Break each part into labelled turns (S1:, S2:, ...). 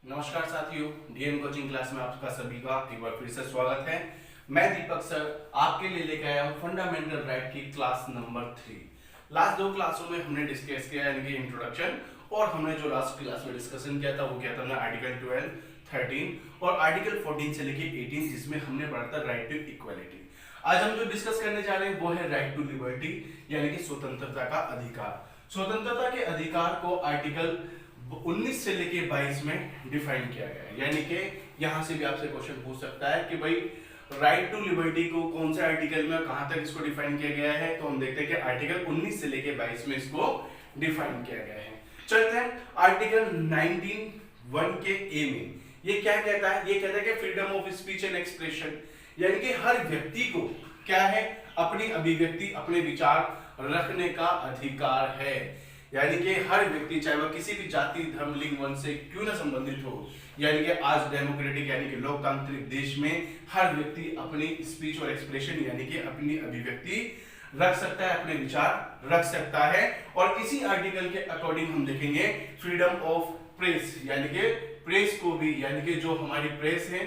S1: नमस्कार साथियों, DM coaching class में आपका सभी का एक बार फिर से स्वागत है। मैं दीपक सर आपके लिए लेकर आया हूँ फंडामेंटल राइट की क्लास नंबर 3। लास्ट दो क्लासों में हमने डिस्कस किया यानी कि इंट्रोडक्शन, और हमने जो लास्ट क्लास में डिस्कशन किया था वो किया था हमने आर्टिकल 12, 13 और आर्टिकल 14 से लेके 18, जिसमें हमने पढ़ा था राइट टू इक्वालिटी। आज हम जो डिस्कस करने जा रहे हैं वो है राइट टू लिबर्टी यानी कि स्वतंत्रता का अधिकार। स्वतंत्रता के अधिकार को आर्टिकल 19 से लेके 22 में डिफाइन किया गया है। यानी कि यहां से भी आपसे क्वेश्चन पूछ सकता है कि भाई राइट टू लिबर्टी को कौन से आर्टिकल में कहां तक इसको डिफाइन किया गया है। तो हम देखते हैं कि आर्टिकल 19 से लेके 22 में इसको डिफाइन किया गया है। चलते हैं आर्टिकल 19(1) के ए में। ये क्या कहता है? ये कहता है कि freedom of speech and expression, यानी कि हर व्यक्ति को क्या है, अपनी अभिव्यक्ति अपने विचार रखने का अधिकार है। यानी कि हर व्यक्ति चाहे वह किसी भी जाति धर्म लिंग वंश से क्यों ना संबंधित हो, यानी कि आज डेमोक्रेटिक यानी कि लोकतांत्रिक देश में हर व्यक्ति अपनी स्पीच और एक्सप्रेशन यानी कि अपनी अभिव्यक्ति रख सकता है, अपने विचार रख सकता है। और इसी आर्टिकल के अकॉर्डिंग हम देखेंगे फ्रीडम ऑफ प्रेस, यानी कि प्रेस को भी, यानी कि जो हमारी प्रेस है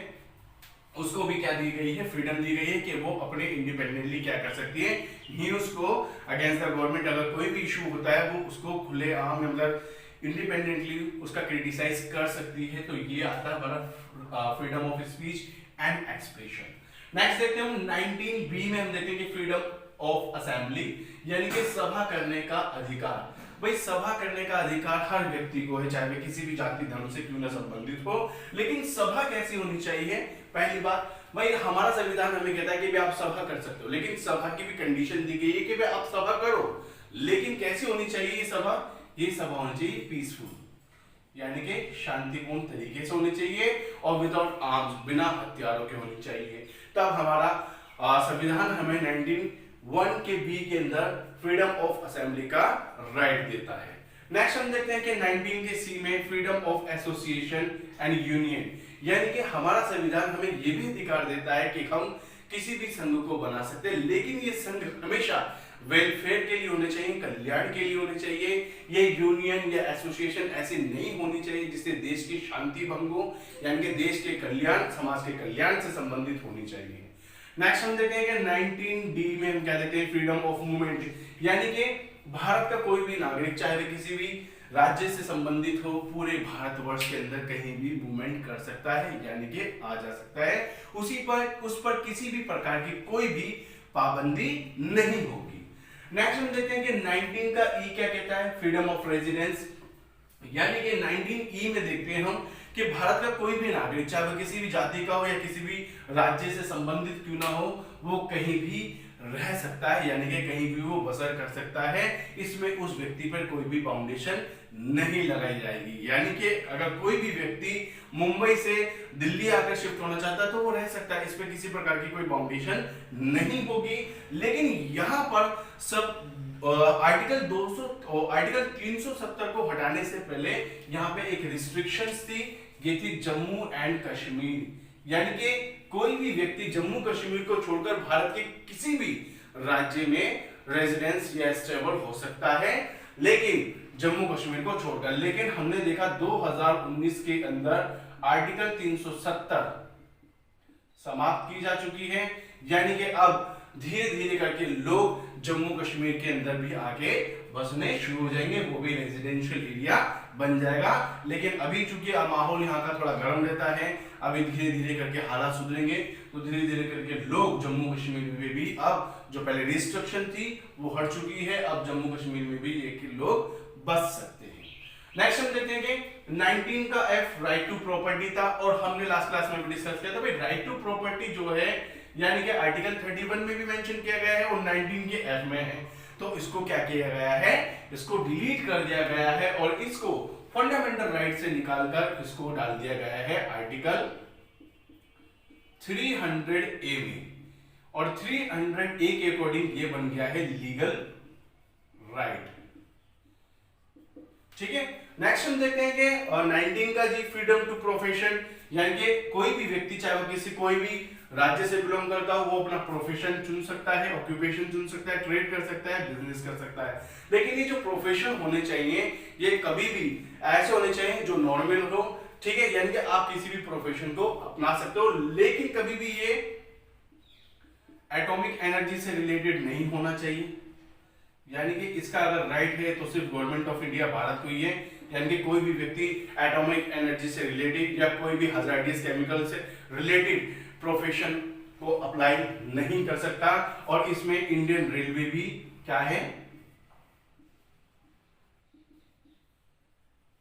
S1: उसको भी क्या दी गई है, फ्रीडम दी गई है कि वो अपने इंडिपेंडेंटली क्या कर सकती है, न्यूज को अगेंस्ट द गवर्नमेंट अगर कोई भी इशू होता है वो उसको खुले आम मतलब इंडिपेंडेंटली उसका क्रिटिसाइज कर सकती है। तो ये आता है हमारा freedom of speech and expression. Next देखते हैं हम 19(b) में हम देखेंगे फ्रीडम ऑफ असेंबली, यानी कि सभा करने का अधिकार। भाई सभा करने का अधिकार हर व्यक्ति को है, चाहे वे किसी भी जाति धर्म से क्यों ना संबंधित हो। लेकिन सभा कैसी होनी चाहिए? पहली बात, भाई हमारा संविधान हमें कहता है कि आप सभा कर सकते हो, लेकिन सभा की भी कंडीशन दी गई है कि आप सभा करो, लेकिन कैसी होनी चाहिए ये सभा? ये सभा होनी चाहिए पीसफुल, यानी कि शांतिपूर्ण तरीके से होनी चाहिए और विदाउट आर्म्स, बिना हथियारों के होनी चाहिए। तब हमारा संविधान हमें 19(1) के बी के अंदर फ्रीडम ऑफ असेंबली का राइट देता है। नेक्स्ट हम देखते हैं कि 19 के सी में freedom of association and union, यानी कि हमारा संविधान हमें यह भी अधिकार देता है कि हम किसी भी संघ को बना सकते हैं, लेकिन ये संघ हमेशा वेलफेयर के लिए होने चाहिए, कल्याण के लिए होने चाहिए। ये यूनियन या एसोसिएशन ऐसी नहीं होनी चाहिए जिससे देश की शांति भंग हो, यानी कि देश के कल्याण, समाज के कल्याण से संबंधित होनी चाहिए। नेक्स्ट हम देखते हैं कि 19(d) में हम क्या देते हैं फ्रीडम ऑफ मूवमेंट, यानी कि भारत का कोई भी नागरिक चाहे वे किसी भी राज्य से संबंधित हो, पूरे भारतवर्ष के अंदर कहीं भी मूवमेंट कर सकता है, यानी कि आ जा सकता है। उस पर किसी भी प्रकार की कोई भी पाबंदी नहीं होगी। नेक्स्ट हम देखते हैं कि 19 का ई क्या कहता है, फ्रीडम ऑफ रेजिडेंस, यानी कि 19(e) में देखते हैं हम कि भारत का कोई भी नागरिक चाहे वह किसी भी जाति का हो या किसी भी राज्य से संबंधित क्यों ना हो, वो कहीं भी रह सकता है, यानी कि कहीं भी वो बसर कर सकता है। इसमें उस व्यक्ति पर कोई भी बाउंडेशन नहीं लगाई जाएगी, यानी कि अगर कोई भी व्यक्ति मुंबई से दिल्ली आकर शिफ्ट होना चाहता है तो वो रह सकता है, इस पे किसी प्रकार की कोई बाउंडेशन नहीं होगी। लेकिन यहाँ पर सब आर्टिकल 370 को हटाने से पहले यहाँ पे एक रिस्ट्रिक्शंस थी, ये थी जम्मू एंड कश्मीर, यानी कि कोई भी व्यक्ति जम्मू कश्मीर को छोड़कर भारत के किसी भी राज्य में रेजिडेंस या स्टेबल हो सकता है, लेकिन जम्मू कश्मीर को छोड़कर। लेकिन हमने देखा 2019 के अंदर आर्टिकल 370 समाप्त की जा चुकी है, यानी कि अब धीरे धीरे करके लोग जम्मू कश्मीर के अंदर भी आके बसने शुरू हो जाएंगे, वो भी रेजिडेंशियल एरिया बन जाएगा। लेकिन अभी चूंकि माहौल यहाँ का थोड़ा गर्म रहता है, अभी धीरे धीरे करके हालात सुधरेंगे तो धीरे धीरे करके लोग जम्मू कश्मीर में भी, अब जो पहले रिस्ट्रिक्शन थी वो हट चुकी है, अब जम्मू कश्मीर में भी एक लोग बस सकते हैं। नेक्स्ट हम देखते हैं कि 19 का एफ राइट टू प्रॉपर्टी था, और हमने लास्ट क्लास में भी डिस्कस किया था भाई राइट टू प्रॉपर्टी जो है, यानी कि आर्टिकल 31 में भी मेंशन किया गया है और 19 के एफ में है। तो इसको क्या किया गया है, इसको डिलीट कर दिया गया है और इसको फंडामेंटल राइट से निकालकर इसको डाल दिया गया है आर्टिकल 300(a) में, और 300(a) के अकॉर्डिंग ये बन गया है लीगल राइट। ठीक है। नेक्स्ट हम देखते हैं कि 19 का जी फ्रीडम टू प्रोफेशन, यानी कि कोई भी व्यक्ति चाहे वो किसी कोई भी राज्य से बिलोंग करता हो, वो अपना प्रोफेशन चुन सकता है, ऑक्यूपेशन चुन सकता है, ट्रेड कर सकता है, बिजनेस कर सकता है। लेकिन ये जो प्रोफेशन होने चाहिए ये कभी भी ऐसे होने चाहिए जो नॉर्मल हो, ठीक है, यानी कि आप किसी भी प्रोफेशन को अपना सकते हो, लेकिन कभी भी ये एटॉमिक एनर्जी से रिलेटेड नहीं होना चाहिए। यानी कि इसका अगर राइट है तो सिर्फ गवर्नमेंट ऑफ इंडिया भारत को ही है, यानी कि कोई भी व्यक्ति एटॉमिक एनर्जी से रिलेटेड या कोई भी हजार्डियस केमिकल से रिलेटेड प्रोफेशन को अप्लाई नहीं कर सकता। और इसमें इंडियन रेलवे भी क्या है,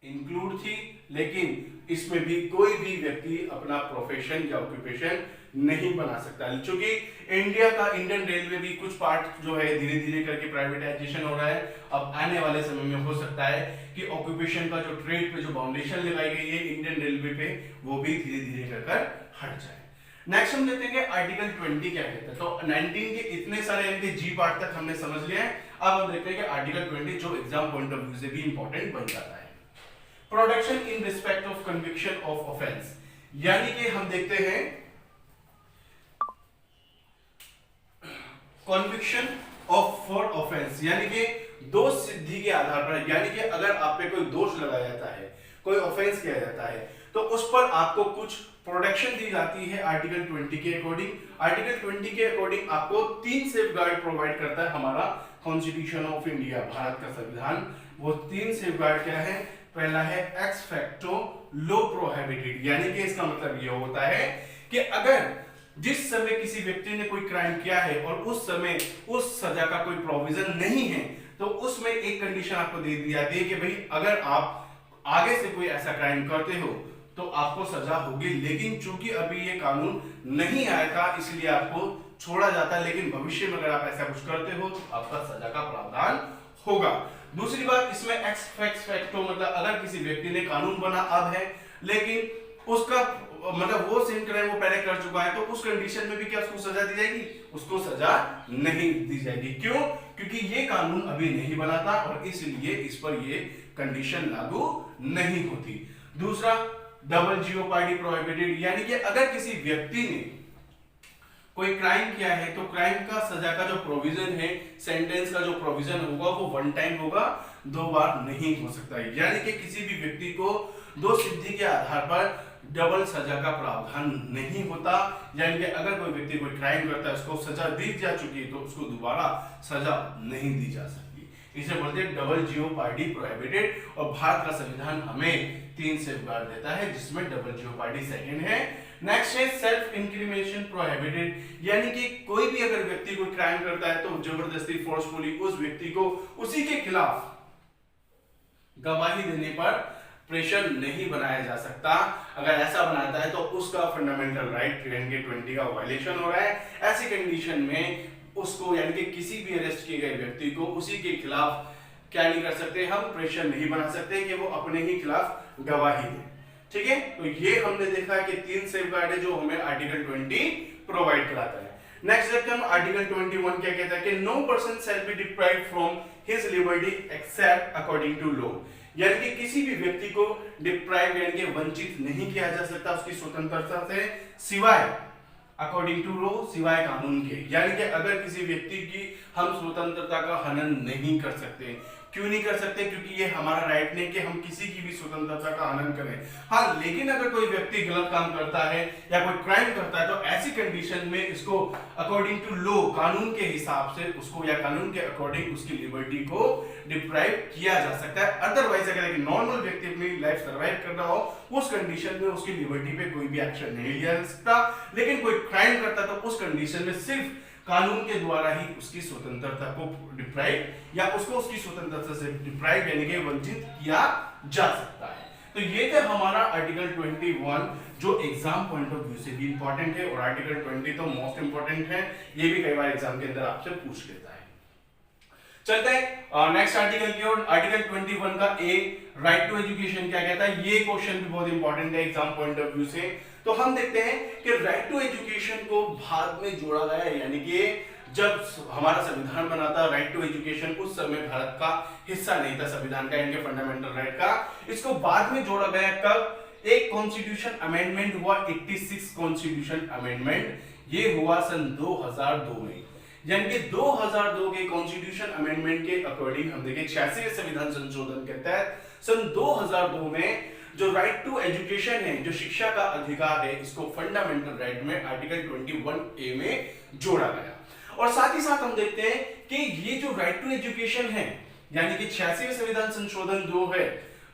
S1: इंक्लूड थी, लेकिन इसमें भी कोई भी व्यक्ति अपना प्रोफेशन या ऑक्यूपेशन नहीं बना सकता। क्योंकि इंडियन रेलवे भी कुछ पार्ट जो है धीरे धीरे करके प्राइवेटाइजेशन हो रहा है। अब आने वाले समय में हो सकता है कि ऑक्यूपेशन का जो ट्रेड पे जो बाउंडेशन लगाई गई है इंडियन रेलवे पे, वो भी धीरे धीरे कर हट जाए। नेक्स्ट हम देखते हैं कि आर्टिकल 20 क्या कहता है। तो 19 के इतने सारे इनके जी पार्ट तक हमने समझ लिया है। अब हम देखते हैं कि आर्टिकल 20 जो एग्जाम पॉइंट ऑफ व्यू से भी इंपॉर्टेंट बन जाता है। Protection in respect of conviction of offence, यानी कि हम देखते हैं कन्विक्शन ऑफ फॉर ऑफेंस, यानी कि दोष सिद्धि के आधार पर, यानी कि अगर आप पे कोई दोष लगाया जाता है, कोई ऑफेंस किया जाता है, तो उस पर आपको कुछ प्रोटेक्शन दी जाती है आर्टिकल 20 के अकॉर्डिंग। आर्टिकल 20 के अकॉर्डिंग आपको 3 सेफगार्ड प्रोवाइड करता है हमारा कॉन्स्टिट्यूशन ऑफ इंडिया, भारत का संविधान। वो 3 सेफगार्ड क्या है? पहला है एक्स फैक्टो लो प्रोहिबिटेड, यानी कि इसका मतलब यह होता है कि अगर जिस समय किसी व्यक्ति ने कोई क्राइम किया है और उस समय उस सजा का कोई प्रोविजन नहीं है, तो उसमें एक कंडीशन आपको दे दी जाती है कि भाई अगर आप आगे से कोई ऐसा क्राइम करते हो तो आपको सजा होगी, लेकिन चूंकि अभी ये कानून नहीं आया था इसलिए आपको छोड़ा जाता है, लेकिन भविष्य में अगर आप ऐसा कुछ करते हो तो आपका सजा का प्रावधान होगा। दूसरी बात, इसमें एक्स फैक्टो मतलब अगर किसी व्यक्ति ने कानून बना अब है, लेकिन उसका मतलब वो सेम क्राइम वो पहले कर चुका है, तो उस कंडीशन में भी क्या उसको सजा दी जाएगी? उसको सजा नहीं दी जाएगी। क्यों? क्योंकि ये कानून अभी नहीं बना था और इसलिए इस पर ये कंडीशन लागू नहीं होती। दूसरा, डबल जियोपार्डी प्रोहिबिटेड, यानी कि अगर किसी व्यक्ति ने कोई क्राइम किया है तो क्राइम का सजा का जो प्रोविजन है, सेंटेंस का जो प्रोविजन होगा वो वन टाइम होगा, 2 बार नहीं हो सकता। यानी कि किसी भी व्यक्ति को दो सिद्धि के आधार पर डबल सजा का प्रावधान नहीं होता। यानी कि अगर कोई व्यक्ति कोई क्राइम करता है उसको सजा दी जा चुकी है तो उसको दोबारा सजा नहीं दी जा सकती। इसे बोलते हैं डबल जियोपार्डी प्रोहिबिटेड। और भारत का संविधान हमें 3 सेफगार्ड देता है जिसमें डबल जियोपार्डी सेकंड है। नेक्स्ट है सेल्फ इंक्रिमिनेशन प्रोहिबिटेड, यानी कि कोई भी अगर व्यक्ति कोई क्राइम करता है तो जबरदस्ती फोर्सफुली उस व्यक्ति को उसी के खिलाफ गवाही देने पर प्रेशर नहीं बनाया जा सकता। अगर ऐसा बनाता है तो उसका फंडामेंटल राइट 20 का वायलेशन हो रहा है। ऐसी कंडीशन में उसको यानी कि किसी भी अरेस्ट किए गए व्यक्ति को उसी के खिलाफ क्या नहीं कर सकते, हम प्रेशर नहीं बना सकते कि वो अपने ही खिलाफ गवाही दे। ठीक है, तो ये हमने देखा है कि 3 सेफगार्ड है जो हमें आर्टिकल 20 प्रोवाइड कराता है। नेक्स्ट देखते हैं आर्टिकल 21 क्या कहता है कि no person shall be deprived from his liberty except according to law, यानी कि किसी भी व्यक्ति को डिप्राइव यानी कि वंचित नहीं किया जा सकता उसकी स्वतंत्रता से सिवाय अकॉर्डिंग टू लॉ, सिवाय कानून के। यानी कि अगर किसी व्यक्ति की हम स्वतंत्रता का हनन नहीं कर सकते। क्यों नहीं कर सकते? क्योंकि ये हमारा राइट नहीं कि हम किसी की भी स्वतंत्रता का हनन करें। हाँ, लेकिन अगर कोई व्यक्ति गलत काम करता है या कोई क्राइम करता है तो ऐसी कंडीशन में इसको अकॉर्डिंग टू लॉ, कानून के हिसाब से उसको या कानून के अकॉर्डिंग उसकी लिबर्टी को डिप्राइव किया जा सकता है। अदरवाइज अगर एक नॉर्मल व्यक्ति अपनी लाइफ सर्वाइव कर रहा हो उस कंडीशन में उसकी लिबर्टी पे कोई भी एक्शन नहीं लिया जा सकता। लेकिन कोई क्राइम करता तो उस कंडीशन में सिर्फ कानून के द्वारा ही उसकी स्वतंत्रता को डिप्राइव या उसको उसकी स्वतंत्रता से डिप्राइव यानी कि वंचित किया जा सकता है। तो ये थे हमारा आर्टिकल 21 जो एग्जाम पॉइंट ऑफ व्यू से भी इंपॉर्टेंट है और आर्टिकल 20 तो मोस्ट इंपॉर्टेंट है, ये भी कई बार एग्जाम के अंदर आपसे पूछ लेता है। चलते हैं नेक्स्ट आर्टिकल की ओर। आर्टिकल 21 का ए राइट टू एजुकेशन क्या कहता है, ये क्वेश्चन भी बहुत इंपॉर्टेंट है एग्जाम पॉइंट ऑफ व्यू से। तो हम देखते हैं कि राइट टू एजुकेशन को बाद में जोड़ा गया है, यानी कि जब हमारा संविधान बना था राइट टू एजुकेशन उस समय भारत का हिस्सा नहीं था संविधान का, यानी कि फंडामेंटल राइट का। इसको बाद में जोड़ा गया कब? एक कॉन्स्टिट्यूशन अमेंडमेंट हुआ, 86 कॉन्स्टिट्यूशन अमेंडमेंट, ये हुआ सन 2002 में। यानी कि 2002 के कॉन्स्टिट्यूशन अमेंडमेंट के अकॉर्डिंग हम देखें 86वें संविधान संशोधन के तहत सन 2002 में जो राइट टू एजुकेशन है, जो शिक्षा का अधिकार है, इसको फंडामेंटल राइट में आर्टिकल 21A में जोड़ा गया। और साथ ही साथ हम देखते हैं कि ये जो राइट टू एजुकेशन है, यानी कि 86वें संविधान संशोधन 2 है,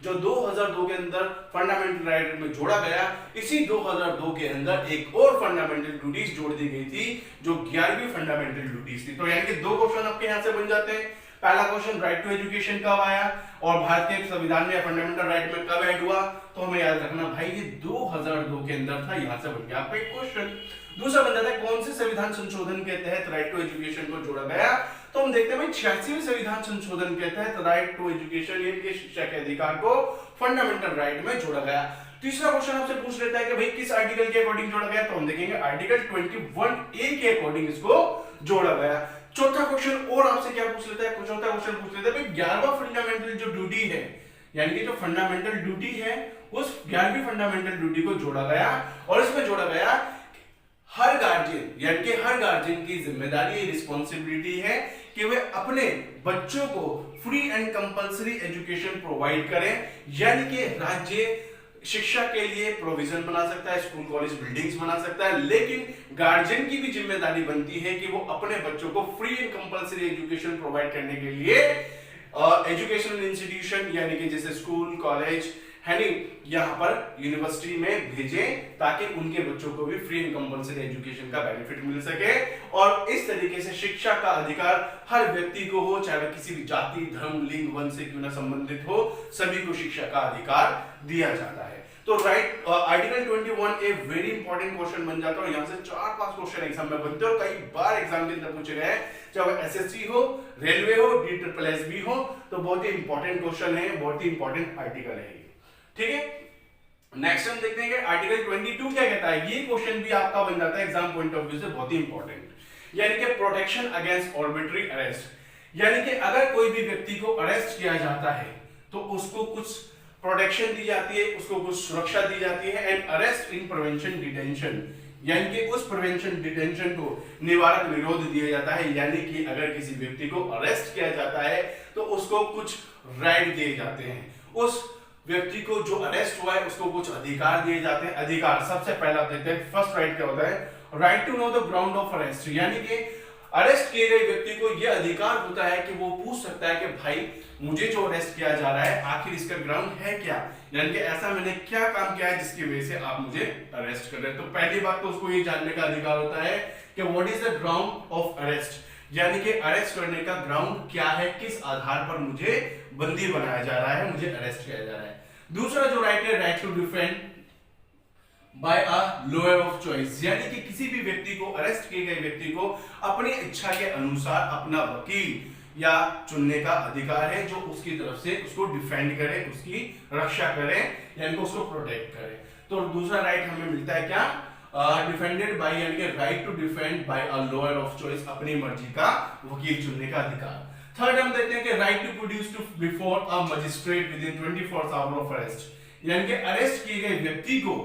S1: जो 2002 के अंदर फंडामेंटल राइट में जोड़ा गया, इसी 2002 के अंदर एक और फंडामेंटल ड्यूटीज जोड़ दी गई थी, जो 11वीं फंडामेंटल ड्यूटीज थी। तो यानी कि दो क्वेश्चन आपके यहां से बन जाते हैं। पहला क्वेश्चन राइट टू एजुकेशन कब आया और भारत के संविधान में फंडामेंटल राइट में कब ऐड हुआ, तो हमें याद रखना भाई ये 2002 के अंदर था, यहां से बन गया आपका एक क्वेश्चन। दूसरा बन जाता है कौन से संविधान संशोधन के तहत राइट टू एजुकेशन को जोड़ा गया, तो हम देखते हैं भाई 86वें संविधान संशोधन के तहत राइट टू एजुकेशन यानी कि शिक्षा के अधिकार को फंडामेंटल राइट में जोड़ा गया। तीसरा क्वेश्चन आपसे पूछ लेता है कि भाई किस आर्टिकल के अकॉर्डिंग जोड़ा गया, तो हम देखेंगे आर्टिकल 21A के अकॉर्डिंग इसको जोड़ा गया। चौथा क्वेश्चन और आपसे क्या पूछ लेता है, चौथा क्वेश्चन पूछ लेता है भाई 11वां फंडामेंटल जो ड्यूटी है, यानी कि जो फंडामेंटल ड्यूटी है उस 11वीं फंडामेंटल ड्यूटी को जोड़ा गया और इसमें जोड़ा गया हर गार्जियन, यानी कि हर गार्जियन की जिम्मेदारी रिस्पॉन्सिबिलिटी है कि वे अपने बच्चों को free and compulsory education provide करें, यानी कि राज्य शिक्षा के लिए प्रोविजन बना सकता है, स्कूल कॉलेज बिल्डिंग्स बना सकता है, लेकिन गार्जियन की भी जिम्मेदारी बनती है कि वो अपने बच्चों को free and compulsory education provide करने के लिए एजुकेशनल इंस्टीट्यूशन यानी कि जैसे स्कूल कॉलेज है नहीं, यहाँ पर यूनिवर्सिटी में भेजें ताकि उनके बच्चों को भी फ्री एंड कंपलसरी एजुकेशन का बेनिफिट मिल सके। और इस तरीके से शिक्षा का अधिकार हर व्यक्ति को हो, चाहे वह किसी भी जाति धर्म लिंग वंश से क्यों ना संबंधित हो, सभी को शिक्षा का अधिकार दिया जाता है। तो राइट आर्टिकल 21 एक वेरी इंपॉर्टेंट क्वेश्चन बन जाता है और यहाँ से 4-5 क्वेश्चन एग्जाम में बनते हैं और कई बार एग्जाम के अंदर पूछे गए, चाहे वह एसएससी हो, रेलवे हो, DSSS हो, तो बहुत ही इंपॉर्टेंट क्वेश्चन है, बहुत ही इंपॉर्टेंट आर्टिकल है। ठीक है, नेक्स्ट हम देखते हैं कि आर्टिकल 22 क्या कहता है। ये क्वेश्चन भी आपका बन जाता है एग्जाम पॉइंट ऑफ व्यू से बहुत ही इंपॉर्टेंट, यानी कि प्रोटेक्शन अगेंस्ट आर्बिट्रेरी अरेस्ट, यानी कि अगर कोई भी व्यक्ति को अरेस्ट किया जाता है तो उसको कुछ प्रोटेक्शन दी जाती है, उसको कुछ सुरक्षा दी जाती है। And arrest in prevention detention, यानी कि उस प्रिवेंशन डिटेंशन को निवारक निरोध दिया जाता है, यानी कि अगर किसी व्यक्ति को अरेस्ट किया जाता है तो उसको कुछ राइट दिए जाते हैं, उस व्यक्ति को जो अरेस्ट हुआ है उसको कुछ अधिकार दिए जाते हैं। अधिकार सबसे पहला देते हैं, फर्स्ट राइट क्या होता है, right to know the ground of arrest, यानी कि अरेस्ट किए गए व्यक्ति को यह अधिकार होता है कि वो पूछ सकता है कि भाई मुझे जो अरेस्ट किया जा रहा है आखिर इसका ग्राउंड है क्या, यानी कि ऐसा मैंने क्या काम किया है जिसकी वजह से आप मुझे अरेस्ट कर रहे हैं। तो पहली बात तो उसको ये जानने का अधिकार होता है कि what is the ground of arrest, यानी कि अरेस्ट करने का ग्राउंड क्या है, किस आधार पर मुझे बंदी बनाया जा रहा है, मुझे अरेस्ट किया जा रहा है। दूसरा जो राइट है, right to defend by a lawyer of choice, यानी कि किसी भी व्यक्ति को, अरेस्ट किए गए व्यक्ति को अपनी इच्छा के अनुसार अपना वकील या चुनने का अधिकार है जो उसकी तरफ से उसको डिफेंड करे, उसकी रक्षा करे, यानी कि उसको प्रोटेक्ट करे। तो दूसरा राइट हमें मिलता है क्या, डिफेंडेड बाय, यानी कि right to defend by a lawyer of choice, अपनी मर्जी का वकील चुनने का अधिकार। थर्ड हम देखते हैं कि right to produce to before a magistrate within 24 hour of arrest, यानी कि अरेस्ट किए गए व्यक्ति को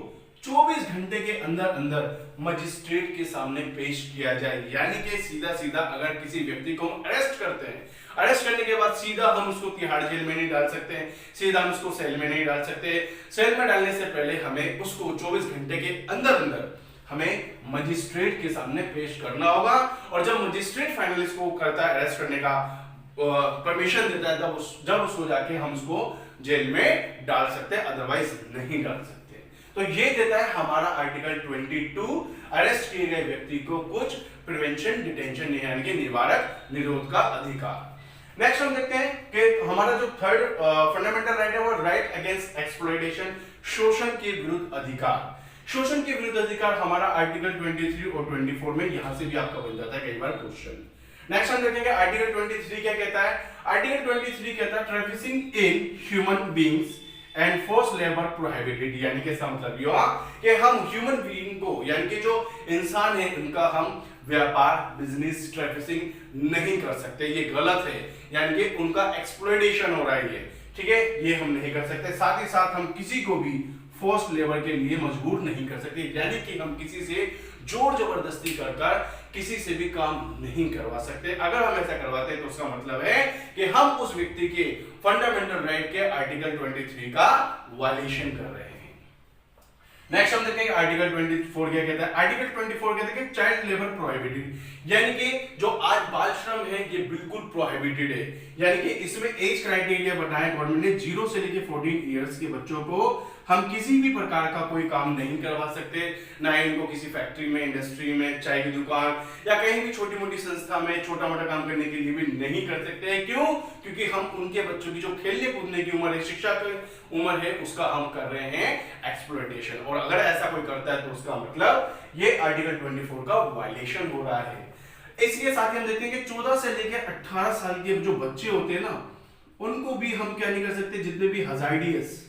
S1: 24 घंटे के अंदर अंदर मजिस्ट्रेट के सामने पेश किया जाए, यानी कि सीधा सीधा अगर किसी व्यक्ति को हम अरेस्ट करते हैं, अरेस्ट करने के बाद सीधा हम उसको तिहाड़ जेल में नहीं डाल सकते हैं, सीधा हम उसको सेल में नहीं डाल सकते। सेल में डालने से पहले हमें उसको 24 घंटे के अंदर अंदर हमें मजिस्ट्रेट के सामने पेश करना होगा, और जब मजिस्ट्रेट फाइनली इसको करता है, अरेस्ट करने का परमिशन देता है, तब जब उसको जाके हम उसको जेल में डाल सकते हैं, अदरवाइज नहीं डाल सकते। तो ये देता है हमारा आर्टिकल 22, अरेस्ट किए गए व्यक्ति को कुछ प्रिवेंशन डिटेंशन यानी कि निवारक निरोध का अधिकार। नेक्स्ट हम देखते हैं कि हमारा जो थर्ड फंडामेंटल राइट है वो राइट अगेंस्ट एक्सप्लॉयटेशन, शोषण के विरुद्ध अधिकार। शोषण के विरुद्ध अधिकार हमारा आर्टिकल 23 और 24 में यहां से भी आपका बन जाता है कई बार क्वेश्चन। नेक्स्ट हम देखेंगे आर्टिकल 23 क्या कहता है। आर्टिकल 23 कहता है trafficking in human beings and force labour prohibited, यानी कि इसका मतलब ये हुआ कि हम ह्यूमन बीइंग को, यानी कि जो इंसान है उनका हम व्यापार बिजनेस ट्रैफिकिंग नहीं कर सकते, ये गलत है, यानी कि उनका एक्सप्लॉयटेशन हो रहा है। ये ठीक है, ये हम नहीं कर सकते। साथ ही साथ हम किसी को भी फोर्स लेबर के लिए मजबूर नहीं कर सकते, यानी कि हम किसी से जोर जबरदस्ती कर किसी से भी काम नहीं करवा सकते। अगर हम ऐसा करवाते हैं तो उसका मतलब है कि हम उस व्यक्ति के फंडामेंटल राइट के आर्टिकल 23 का वायलेशन कर रहे हैं। नेक्स्ट हम देखेंगे आर्टिकल 24 क्या कहता है। आर्टिकल 24 कहता है कि चाइल्ड लेबर प्रोहिबिटेड, यानी कि जो आज बाल श्रम है ये बिल्कुल प्रोहिबिटेड है, यानी कि इसमें एज क्राइटेरिया बताया गवर्नमेंट ने 0 से लेकर 14 इयर्स के बच्चों को हम किसी भी प्रकार का कोई काम नहीं करवा सकते, ना इनको किसी फैक्ट्री में, इंडस्ट्री में, चाय की दुकान या कहीं भी छोटी मोटी संस्था में छोटा मोटा काम करने के लिए भी नहीं कर सकते। क्यों? क्योंकि हम उनके बच्चों की जो खेलने कूदने की उम्र है, शिक्षा की उम्र है, उसका हम कर रहे हैं एक्सप्लॉयटेशन। और अगर ऐसा कोई करता है तो उसका मतलब ये आर्टिकल 24 का वायलेशन हो रहा है। इसके साथ ही हम देखते हैं कि 14 से लेकर 18 साल के जो बच्चे होते हैं ना, उनको भी हम क्या नहीं कर सकते, जितने भी हजार्डियस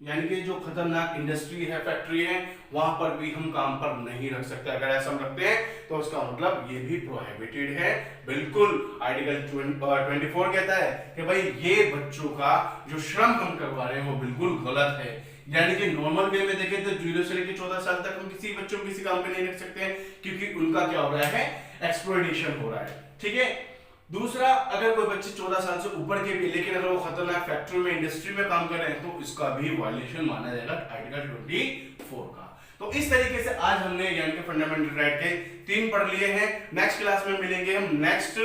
S1: यानी कि जो खतरनाक इंडस्ट्री है, फैक्ट्री है, वहां पर भी हम काम पर नहीं रख सकते। अगर ऐसा हम रखते हैं तो उसका मतलब ये भी प्रोहिबिटेड है। बिल्कुल आर्टिकल 24 कहता है कि भाई ये बच्चों का जो श्रम हम करवा रहे हैं वो बिल्कुल गलत है। यानी कि नॉर्मल वे में देखें तो 0 से लेकर 14 साल तक हम किसी बच्चों को किसी काम पे नहीं रख सकते हैं, क्योंकि उनका क्या हो रहा है, एक्सप्लॉयटेशन हो रहा है। ठीक है। दूसरा, अगर कोई बच्चे 14 साल से ऊपर के भी, लेकिन अगर वो खतरनाक फैक्ट्री में, इंडस्ट्री में काम कर रहे हैं तो इसका भी वायलेशन माना जाएगा आर्टिकल 24 का। तो इस तरीके से आज हमने यानी कि फंडामेंटल राइट के 3 पढ़ लिए हैं। नेक्स्ट क्लास में मिलेंगे हम नेक्स्ट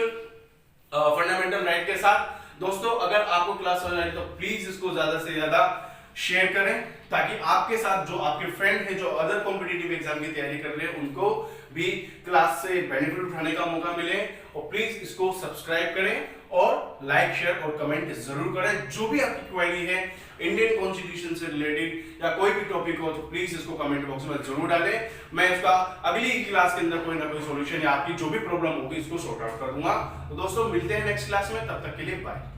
S1: फंडामेंटल राइट के साथ। दोस्तों, अगर आपको क्लास समझ आई तो प्लीज इसको ज्यादा से ज्यादा शेयर करें, ताकि आपके साथ जो आपके फ्रेंड है जो अदर कॉम्पिटिटिव एग्जाम की तैयारी कर रहे हैं उनको भी क्लास से बेनिफिट उठाने का मौका मिले। और प्लीज इसको सब्सक्राइब करें और लाइक, शेयर और कमेंट जरूर करें। जो भी आपकी क्वेरी है इंडियन कॉन्स्टिट्यूशन से रिलेटेड या कोई भी टॉपिक हो तो प्लीज इसको कमेंट बॉक्स में जरूर डालें। मैं इसका अगली क्लास के अंदर कोई ना कोई सॉल्यूशन या आपकी जो भी प्रॉब्लम होगी इसको सॉर्ट आउट कर दूंगा। तो दोस्तों, मिलते हैं नेक्स्ट क्लास में, तब तक के लिए बाय।